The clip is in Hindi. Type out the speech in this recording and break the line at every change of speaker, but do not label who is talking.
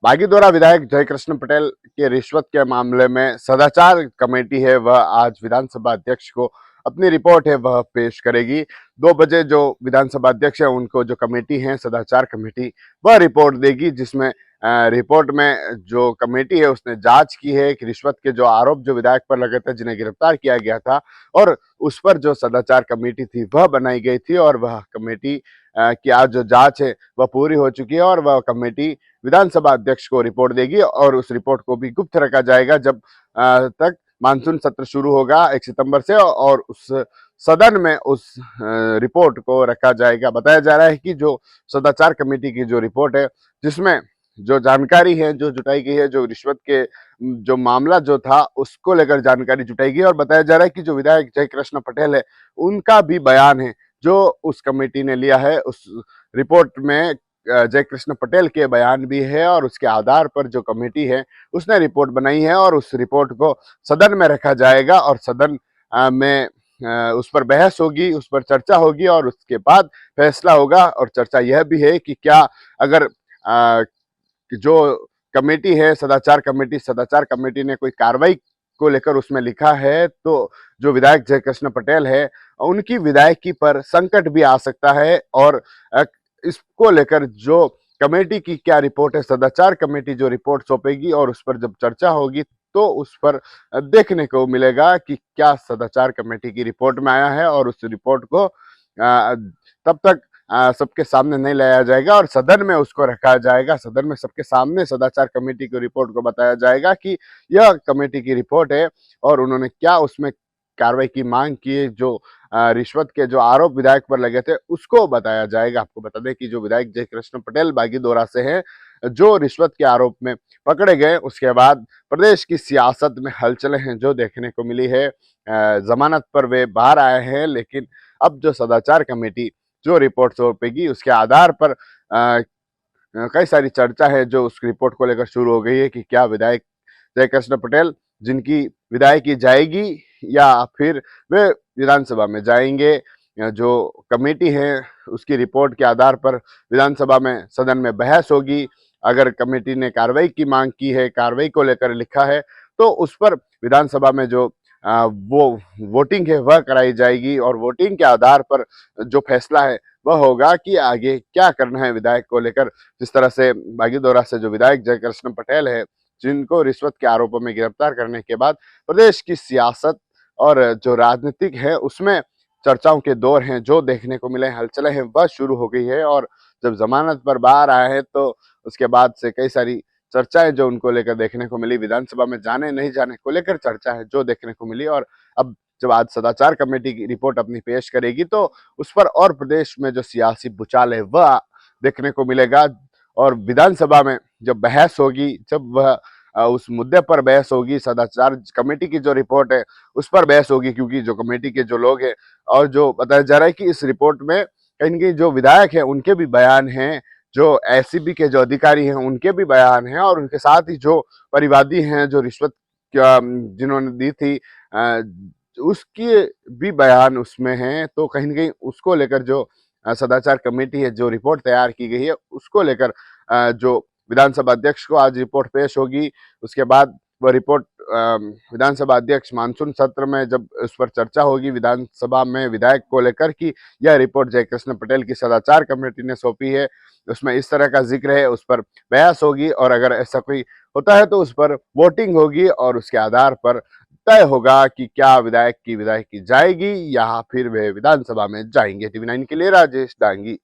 बागीदोरा विधायक जयकृष्ण पटेल के रिश्वत के मामले में सदाचार कमेटी है वह आज विधानसभा अध्यक्ष को अपनी रिपोर्ट है वह पेश करेगी। 2 बजे जो विधानसभा अध्यक्ष है उनको जो कमेटी है सदाचार कमेटी वह रिपोर्ट देगी, जिसमें रिपोर्ट में जो कमेटी है उसने जांच की है कि रिश्वत के जो आरोप जो विधायक पर लगे थे जिन्हें गिरफ्तार किया गया था और उस पर जो सदाचार कमेटी थी वह बनाई गई थी और वह कमेटी की आज जो जांच है वह पूरी हो चुकी है और वह कमेटी विधानसभा अध्यक्ष को रिपोर्ट देगी और उस रिपोर्ट को भी गुप्त रखा जाएगा जब तक मानसून सत्र शुरू होगा 1 सितंबर से, और उस सदन में उस रिपोर्ट को रखा जाएगा। बताया जा रहा है कि जो सदाचार कमेटी की जो रिपोर्ट है जिसमें जो जानकारी है जो जुटाई गई है, जो रिश्वत के जो मामला जो था उसको लेकर जानकारी जुटाई गई और बताया जा रहा है कि जो विधायक जयकृष्ण पटेल है उनका भी बयान है जो उस कमेटी ने लिया है। उस रिपोर्ट में जयकृष्ण पटेल के बयान भी है और उसके आधार पर जो कमेटी है उसने रिपोर्ट बनाई है और उस रिपोर्ट को सदन में रखा जाएगा और सदन में उस पर बहस होगी, उस पर चर्चा होगी और उसके बाद फैसला होगा। और चर्चा यह भी है कि क्या अगर जो कमेटी है सदाचार कमेटी ने कोई कार्रवाई को लेकर उसमें लिखा है तो जो विधायक जयकृष्ण पटेल है उनकी विधायकी पर संकट भी आ सकता है और इसको लेकर जो कमेटी की क्या रिपोर्ट है, सदाचार कमेटी जो रिपोर्ट सौंपेगी और उस पर जब चर्चा होगी तो उस पर देखने को मिलेगा कि क्या सदाचार कमेटी की रिपोर्ट में आया है और उस रिपोर्ट को तब तक सबके सामने नहीं लाया जाएगा और सदन में उसको रखा जाएगा। सदन में सबके सामने सदाचार कमेटी की रिपोर्ट को बताया जाएगा कि यह कमेटी की रिपोर्ट है और उन्होंने क्या उसमें कार्रवाई की मांग की है। जो रिश्वत के जो आरोप विधायक पर लगे थे उसको बताया जाएगा। आपको बता दें कि जो विधायक जयकृष्ण पटेल बागीदोरा से हैं, जो रिश्वत के आरोप में पकड़े गए उसके बाद प्रदेश की सियासत में हलचलें हैं जो देखने को मिली है। जमानत पर वे बाहर आए हैं, लेकिन अब जो सदाचार कमेटी जो रिपोर्ट सौंपेगी उसके आधार पर कई सारी चर्चा है जो उस रिपोर्ट को लेकर शुरू हो गई है कि क्या विधायक जयकृष्ण पटेल जिनकी विधायकी जाएगी या फिर वे विधानसभा में जाएंगे। जो कमेटी है उसकी रिपोर्ट के आधार पर विधानसभा में सदन में बहस होगी। अगर कमेटी ने कार्रवाई की मांग की है, कार्रवाई को लेकर लिखा है, तो उस पर विधानसभा में जो वो वोटिंग है वह कराई जाएगी और वोटिंग के आधार पर जो फैसला है वह होगा कि आगे क्या करना है विधायक को लेकर। जिस तरह से बागीदोरा से जो विधायक जयकृष्ण पटेल है जिनको रिश्वत के आरोपों में गिरफ्तार करने के बाद प्रदेश की सियासत और जो राजनीतिक है उसमें चर्चाओं के दौर हैं जो देखने को मिले, हलचलें हैं वह शुरू हो गई है। और जब जमानत पर बाहर आए हैं तो उसके बाद से कई सारी चर्चाएं जो उनको लेकर देखने को मिली, विधानसभा में जाने नहीं जाने को लेकर चर्चा है जो देखने को मिली। और अब जब आज सदाचार कमेटी की रिपोर्ट अपनी पेश करेगी तो उस पर और प्रदेश में जो सियासी भूचाल है वह देखने को मिलेगा। और विधानसभा में जब बहस होगी, जब वह उस मुद्दे पर बहस होगी, सदाचार कमेटी की जो रिपोर्ट है उस पर बहस होगी, क्योंकि जो कमेटी के जो लोग हैं और जो बताया जा रहा है कि इस रिपोर्ट में कहीं न कहीं जो विधायक है उनके भी बयान हैं, जो एसीबी के जो अधिकारी हैं उनके भी बयान हैं और उनके साथ ही जो परिवादी हैं जो रिश्वत जिन्होंने दी थी उसके भी बयान उसमें हैं। तो कहीं न कहीं उसको लेकर जो सदाचार कमेटी है जो रिपोर्ट तैयार की गई है उसको लेकर जो विधानसभा अध्यक्ष को आज रिपोर्ट पेश होगी। उसके बाद वह रिपोर्ट विधानसभा अध्यक्ष मानसून सत्र में जब उस पर चर्चा होगी विधानसभा में विधायक को लेकर कि यह रिपोर्ट जयकृष्ण पटेल की सदाचार कमेटी ने सौंपी है, उसमें इस तरह का जिक्र है, उस पर बहस होगी और अगर ऐसा कोई होता है तो उस पर वोटिंग होगी और उसके आधार पर तय होगा कि क्या विधायक की विधायकी जाएगी या फिर वे विधानसभा में जाएंगे। टीवी 9 के लिए राजेश डांगी।